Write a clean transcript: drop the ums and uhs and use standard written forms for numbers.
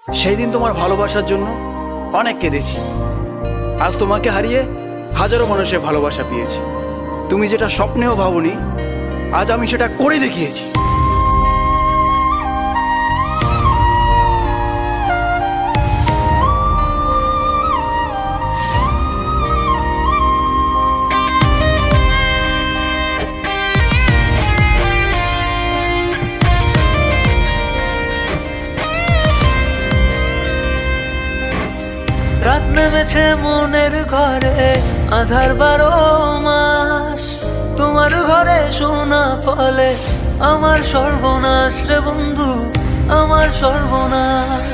সেই দিন তোমার ভালোবাসার জন্য অনেক কেঁদেছি। আজ তোমাকে হারিয়ে হাজারো মানুষের ভালোবাসা পেয়েছি। তুমি যেটা স্বপ্নেও ভাবনি, আজ আমি সেটা করে দেখিয়েছি। রাত নেমেছে মনের ঘরে, আধার 12 মাস। তোমার ঘরে শোনা ফলে আমার সর্বনাশ রে বন্ধু, আমার সর্বনাশ।